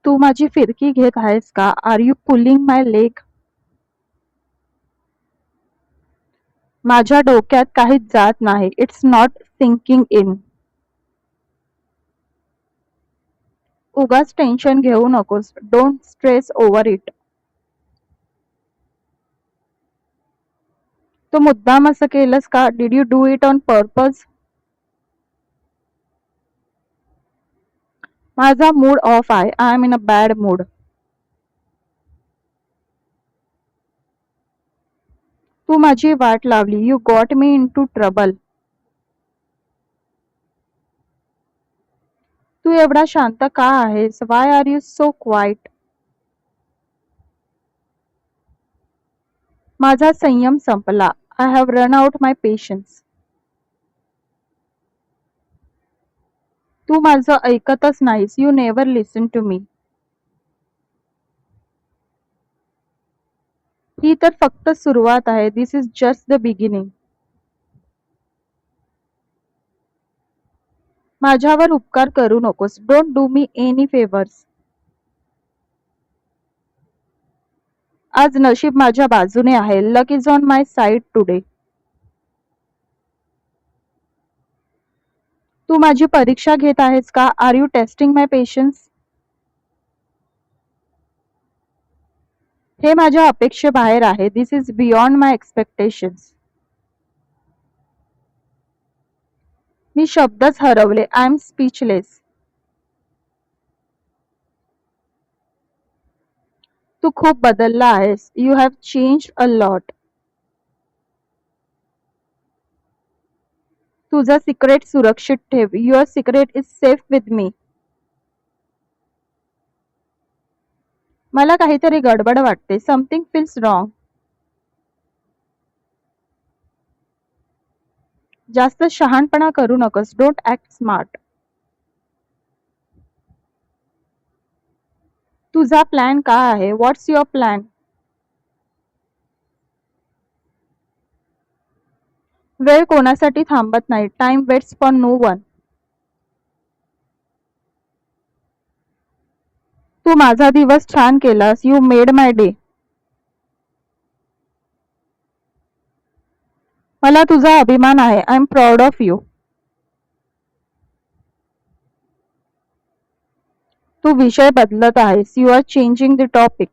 तू माझी फिरकी घेत आहेस का? Are you pulling my leg? माझ्या डोक्यात काहीच जात नाही. It's not sinking in. उगाच टेन्शन घेऊ नकोस. Don't stress over it. तू मुद्दाम असं केलंस का? Did you do it on purpose? माझा मूड ऑफ आहे. I am in a bad mood. तू माझी वाट लावली. You got me into trouble. तू एवढा शांत का आहेस? Why are you so quiet? माझा संयम संपला. I have run out my patience. तू माझं ऐकतच नाहीस. You never listen to me. ही तर फक्त सुरुवात आहे. This is just the beginning. माझ्यावर उपकार करू नकोस. Don't do me any favours. आज नशीब माझ्या बाजूने आहे. Luck is on my side today. तू माझी परीक्षा घेत आहेस का? Are you testing my patience? हे माझ्या अपेक्षेबाहेर आहे. This is beyond my expectations. मी शब्दच हरवले. I am speechless. तू खूप बदलला आहेस. You have changed a lot. तुझं सिक्रेट सुरक्षित ठेव. Your secret is safe with me. मला काहीतरी गडबड वाटते. Something feels wrong. जास्त शहाणपणा करू नकोस. Don't act smart. तुझा प्लॅन काय आहे? What's your plan? वेळ कोणासाठी थांबत नाही. Time waits for no one. तू माझा दिवस छान केलास. You made my day. मला तुझा अभिमान आहे. I am proud of you. तू विषय बदलत आहेस. You are changing the topic.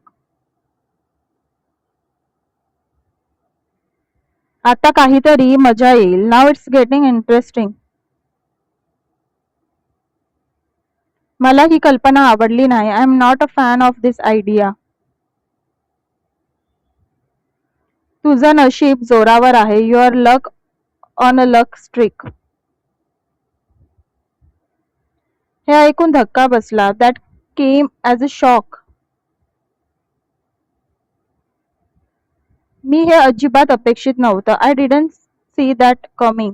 आता काहीतरी मजा येईल. Now it's getting interesting. मला ही कल्पना आवडली नाही. I am not a fan of this idea. तुझं नशीब जोरावर आहे. Your luck on a luck streak. हे ऐकून धक्का बसला. That came as a shock. मी हे अजिबात अपेक्षित नव्हतं. I didn't see that coming.